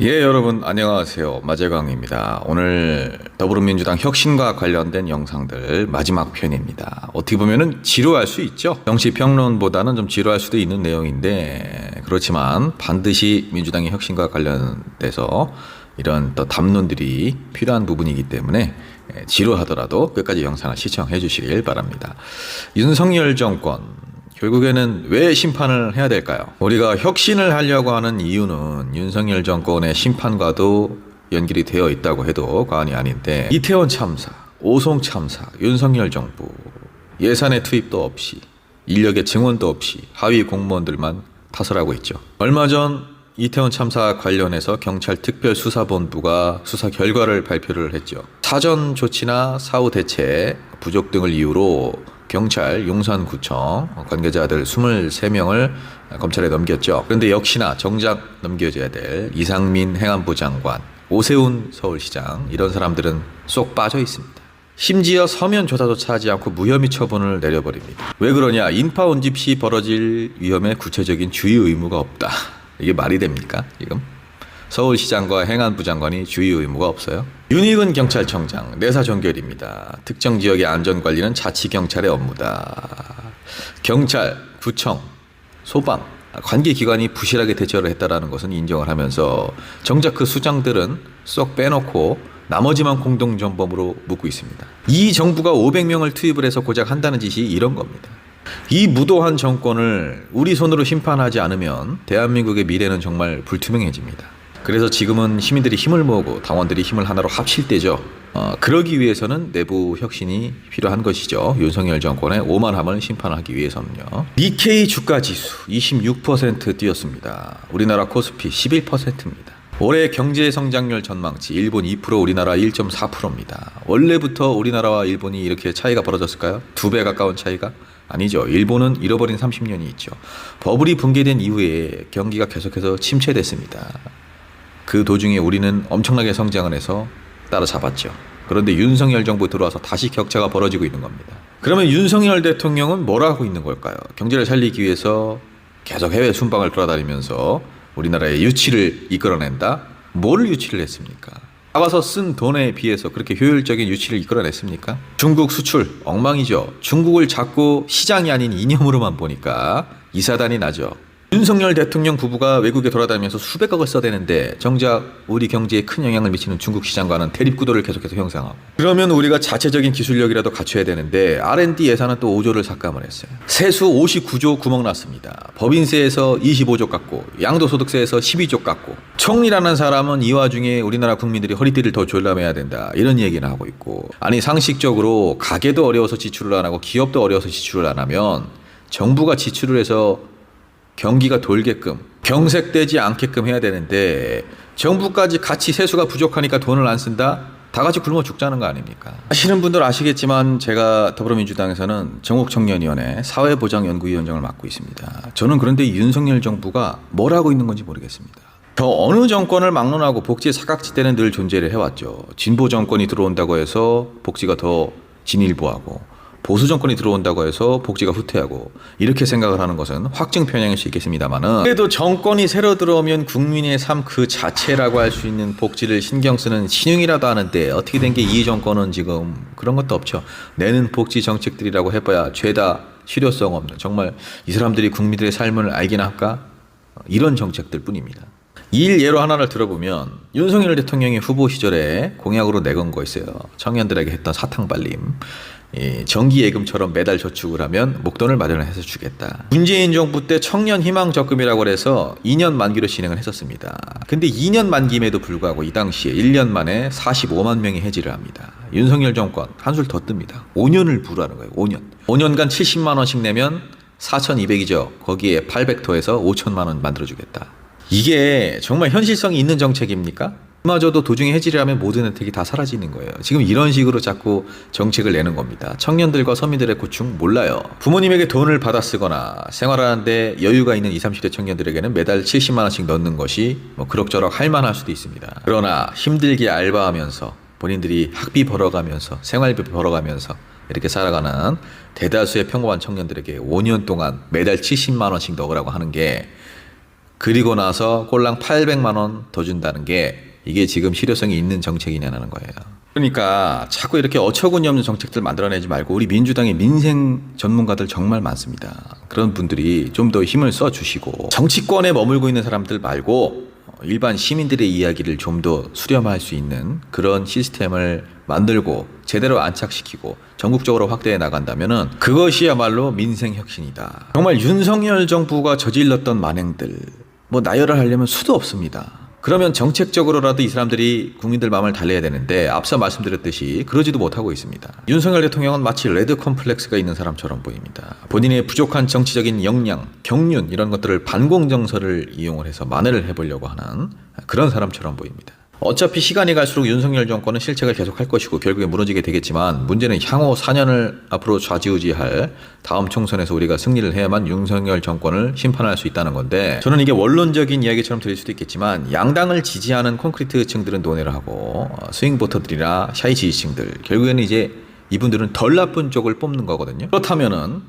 예, 여러분 안녕하세요. 마재광입니다. 오늘 더불어민주당 혁신과 관련된 영상들 마지막 편입니다. 어떻게 보면은 지루할 수 있죠. 정치평론보다는 좀 지루할 수도 있는 내용인데, 그렇지만 반드시 민주당의 혁신과 관련돼서 이런 또 담론들이 필요한 부분이기 때문에 지루하더라도 끝까지 영상을 시청해 주시길 바랍니다. 윤석열 정권 결국에는 왜 심판을 해야 될까요? 우리가 혁신을 하려고 하는 이유는 윤석열 정권의 심판과도 연결이 되어 있다고 해도 과언이 아닌데, 이태원 참사, 오송 참사, 윤석열 정부 예산의 투입도 없이 인력의 증원도 없이 하위 공무원들만 탓을 하고 있죠. 얼마 전 이태원 참사 관련해서 경찰 특별수사본부가 수사 결과를 발표를 했죠. 사전 조치나 사후 대책 부족 등을 이유로 경찰 용산구청 관계자들 23명을 검찰에 넘겼죠. 그런데 역시나 정작 넘겨줘야 될 이상민 행안부 장관, 오세훈 서울시장, 이런 사람들은 쏙 빠져 있습니다. 심지어 서면 조사조차 하지 않고 무혐의 처분을 내려버립니다. 왜 그러냐? 인파 온집 시 벌어질 위험에 구체적인 주의 의무가 없다. 이게 말이 됩니까 지금? 서울시장과 행안부 장관이 주의 의무가 없어요? 윤희근 경찰청장 내사 종결입니다. 특정 지역의 안전관리는 자치경찰의 업무다. 경찰, 구청, 소방, 관계기관이 부실하게 대처를 했다는 것은 인정을 하면서 정작 그 수장들은 쏙 빼놓고 나머지만 공동전범으로 묻고 있습니다. 이 정부가 500명을 투입을 해서 고작 한다는 짓이 이런 겁니다. 이 무도한 정권을 우리 손으로 심판하지 않으면 대한민국의 미래는 정말 불투명해집니다. 그래서 지금은 시민들이 힘을 모으고 당원들이 힘을 하나로 합칠 때죠. 그러기 위해서는 내부 혁신이 필요한 것이죠. 윤석열 정권의 오만함을 심판하기 위해서는요. 니케이 주가지수 26% 뛰었습니다. 우리나라 코스피 11%입니다. 올해 경제 성장률 전망치 일본 2%, 우리나라 1.4%입니다. 원래부터 우리나라와 일본이 이렇게 차이가 벌어졌을까요? 2배 가까운 차이가? 아니죠. 일본은 잃어버린 30년이 있죠. 버블이 붕괴된 이후에 경기가 계속해서 침체됐습니다. 그 도중에 우리는 엄청나게 성장을 해서 따라잡았죠. 그런데 윤석열 정부 들어와서 다시 격차가 벌어지고 있는 겁니다. 그러면 윤석열 대통령은 뭘 하고 있는 걸까요? 경제를 살리기 위해서 계속 해외 순방을 돌아다니면서 우리나라의 유치를 이끌어낸다? 뭘 유치를 했습니까? 잡아서 쓴 돈에 비해서 그렇게 효율적인 유치를 이끌어냈습니까? 중국 수출 엉망이죠. 중국을 자꾸 시장이 아닌 이념으로만 보니까 이사단이 나죠. 윤석열 대통령 부부가 외국에 돌아다니면서 수백억을 써대는데 정작 우리 경제에 큰 영향을 미치는 중국 시장과는 대립구도를 계속해서 형성하고, 그러면 우리가 자체적인 기술력이라도 갖춰야 되는데 R&D 예산은 또 5조를 삭감을 했어요. 세수 59조 구멍 났습니다. 법인세에서 25조 깎고 양도소득세에서 12조 깎고, 총리라는 사람은 이 와중에 우리나라 국민들이 허리띠를 더 졸라매야 된다 이런 얘기는 하고 있고, 아니 상식적으로 가게도 어려워서 지출을 안 하고 기업도 어려워서 지출을 안 하면 정부가 지출을 해서 경기가 돌게끔 경색되지 않게끔 해야 되는데 정부까지 같이 세수가 부족하니까 돈을 안 쓴다? 다 같이 굶어 죽자는 거 아닙니까? 아시는 분들 아시겠지만 제가 더불어민주당에서는 전국청년위원회 사회보장연구위원장을 맡고 있습니다. 저는 그런데 윤석열 정부가 뭘 하고 있는 건지 모르겠습니다. 저 어느 정권을 막론하고 복지의 사각지대는 늘 존재를 해왔죠. 진보 정권이 들어온다고 해서 복지가 더 진일보하고, 보수 정권이 들어온다고 해서 복지가 후퇴하고, 이렇게 생각을 하는 것은 확증 편향일 수 있겠습니다만은, 그래도 정권이 새로 들어오면 국민의 삶 그 자체라고 할 수 있는 복지를 신경 쓰는 신용이라도 하는데 어떻게 된 게 이 정권은 지금 그런 것도 없죠. 내는 복지 정책들이라고 해봐야 죄다 실효성 없는, 정말 이 사람들이 국민들의 삶을 알긴 할까? 이런 정책들 뿐입니다. 이 예로 하나를 들어보면 윤석열 대통령이 후보 시절에 공약으로 내건 거 있어요. 청년들에게 했던 사탕발림. 정기예금처럼 매달 저축을 하면 목돈을 마련해서 주겠다. 문재인 정부 때 청년희망적금이라고 해서 2년 만기로 진행을 했었습니다. 근데 2년 만기임에도 불구하고 이 당시에 1년 만에 45만 명이 해지를 합니다. 윤석열 정권 한술 더 뜹니다. 5년을 부르라는 거예요. 5년간 70만 원씩 내면 4,200이죠. 거기에 800토해서 5천만 원 만들어주겠다. 이게 정말 현실성이 있는 정책입니까? 그마저도 도중에 해지를 하면 모든 혜택이 다 사라지는 거예요. 지금 이런 식으로 자꾸 정책을 내는 겁니다. 청년들과 서민들의 고충 몰라요. 부모님에게 돈을 받아 쓰거나 생활하는데 여유가 있는 20, 30대 청년들에게는 매달 70만 원씩 넣는 것이 그럭저럭 할만할 수도 있습니다. 그러나 힘들게 알바하면서 본인들이 학비 벌어가면서 생활비 벌어가면서 이렇게 살아가는 대다수의 평범한 청년들에게 5년 동안 매달 70만 원씩 넣으라고 하는 게 그리고 나서 꼴랑 800만 원 더 준다는 게 이게 지금 실효성이 있는 정책이냐는 거예요. 그러니까 자꾸 이렇게 어처구니 없는 정책들 만들어내지 말고 우리 민주당의 민생 전문가들 정말 많습니다. 그런 분들이 좀 더 힘을 써주시고 정치권에 머물고 있는 사람들 말고 일반 시민들의 이야기를 좀 더 수렴할 수 있는 그런 시스템을 만들고 제대로 안착시키고 전국적으로 확대해 나간다면은 그것이야말로 민생 혁신이다. 정말 윤석열 정부가 저질렀던 만행들 뭐 나열을 하려면 수도 없습니다. 그러면 정책적으로라도 이 사람들이 국민들 마음을 달래야 되는데 앞서 말씀드렸듯이 그러지도 못하고 있습니다. 윤석열 대통령은 마치 레드 컴플렉스가 있는 사람처럼 보입니다. 본인의 부족한 정치적인 역량, 경륜 이런 것들을 반공정서를 이용을 해서 만회를 해보려고 하는 그런 사람처럼 보입니다. 어차피 시간이 갈수록 윤석열 정권은 실책을 계속할 것이고 결국에 무너지게 되겠지만 문제는 향후 4년을 앞으로 좌지우지할 다음 총선에서 우리가 승리를 해야만 윤석열 정권을 심판할 수 있다는 건데 저는 이게 원론적인 이야기처럼 들릴 수도 있겠지만 양당을 지지하는 콘크리트층들은 논의를 하고 스윙보터들이나 샤이 지지층들 결국에는 이제 이분들은 덜 나쁜 쪽을 뽑는 거거든요. 그렇다면은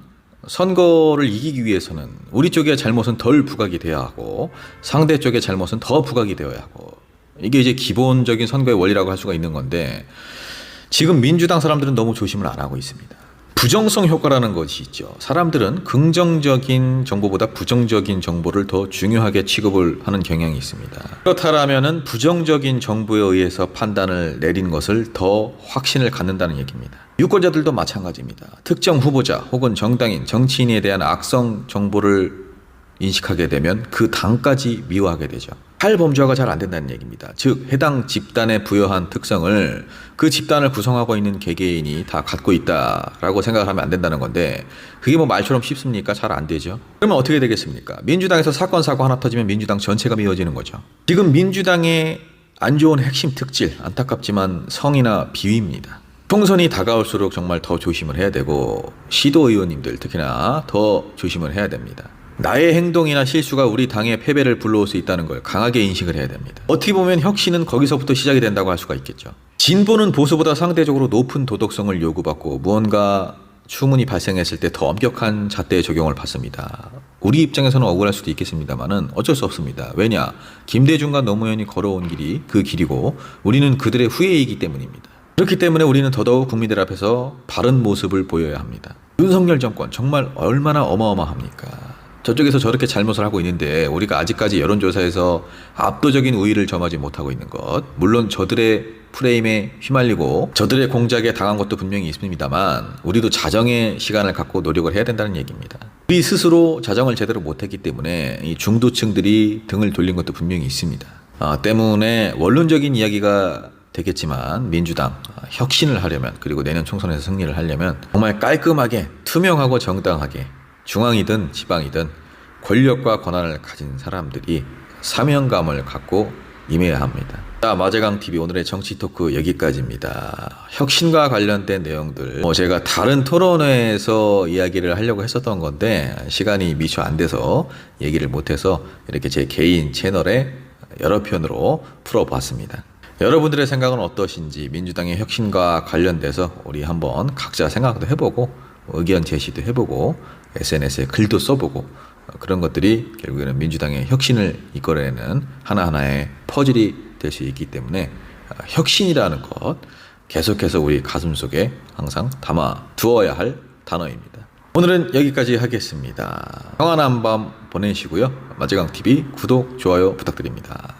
선거를 이기기 위해서는 우리 쪽의 잘못은 덜 부각이 돼야 하고 상대 쪽의 잘못은 더 부각이 되어야 하고 이게 이제 기본적인 선거의 원리라고 할 수가 있는 건데 지금 민주당 사람들은 너무 조심을 안 하고 있습니다. 부정성 효과라는 것이 있죠. 사람들은 긍정적인 정보보다 부정적인 정보를 더 중요하게 취급을 하는 경향이 있습니다. 그렇다면은 부정적인 정보에 의해서 판단을 내린 것을 더 확신을 갖는다는 얘기입니다. 유권자들도 마찬가지입니다. 특정 후보자 혹은 정당인, 정치인에 대한 악성 정보를 인식하게 되면 그 당까지 미워하게 되죠. 탈범죄화가 잘 안 된다는 얘기입니다. 즉 해당 집단에 부여한 특성을 그 집단을 구성하고 있는 개개인이 다 갖고 있다라고 생각을 하면 안 된다는 건데 그게 뭐 말처럼 쉽습니까? 잘 안 되죠. 그러면 어떻게 되겠습니까? 민주당에서 사건 사고 하나 터지면 민주당 전체가 미워지는 거죠. 지금 민주당의 안 좋은 핵심 특질 안타깝지만 성이나 비위입니다. 총선이 다가올수록 정말 더 조심을 해야 되고 시도의원님들 특히나 더 조심을 해야 됩니다. 나의 행동이나 실수가 우리 당의 패배를 불러올 수 있다는 걸 강하게 인식을 해야 됩니다. 어떻게 보면 혁신은 거기서부터 시작이 된다고 할 수가 있겠죠. 진보는 보수보다 상대적으로 높은 도덕성을 요구받고 무언가 추문이 발생했을 때 더 엄격한 잣대의 적용을 받습니다. 우리 입장에서는 억울할 수도 있겠습니다만은 어쩔 수 없습니다. 왜냐? 김대중과 노무현이 걸어온 길이 그 길이고 우리는 그들의 후예이기 때문입니다. 그렇기 때문에 우리는 더더욱 국민들 앞에서 바른 모습을 보여야 합니다. 윤석열 정권 정말 얼마나 어마어마합니까? 저쪽에서 저렇게 잘못을 하고 있는데 우리가 아직까지 여론조사에서 압도적인 우위를 점하지 못하고 있는 것 물론 저들의 프레임에 휘말리고 저들의 공작에 당한 것도 분명히 있습니다만 우리도 자정의 시간을 갖고 노력을 해야 된다는 얘기입니다. 우리 스스로 자정을 제대로 못했기 때문에 이 중도층들이 등을 돌린 것도 분명히 있습니다. 때문에 원론적인 이야기가 되겠지만 민주당 혁신을 하려면 그리고 내년 총선에서 승리를 하려면 정말 깔끔하게 투명하고 정당하게 중앙이든 지방이든 권력과 권한을 가진 사람들이 사명감을 갖고 임해야 합니다. 자, 마재강TV 오늘의 정치 토크 여기까지입니다. 혁신과 관련된 내용들 제가 다른 토론회에서 이야기를 하려고 했었던 건데 시간이 미처 안 돼서 얘기를 못해서 이렇게 제 개인 채널에 여러 편으로 풀어봤습니다. 여러분들의 생각은 어떠신지 민주당의 혁신과 관련돼서 우리 한번 각자 생각도 해보고 의견 제시도 해보고 SNS에 글도 써보고 그런 것들이 결국에는 민주당의 혁신을 이끌어내는 하나하나의 퍼즐이 될 수 있기 때문에 혁신이라는 것 계속해서 우리 가슴속에 항상 담아 두어야 할 단어입니다. 오늘은 여기까지 하겠습니다. 평안한 밤 보내시고요. 마재강TV 구독, 좋아요 부탁드립니다.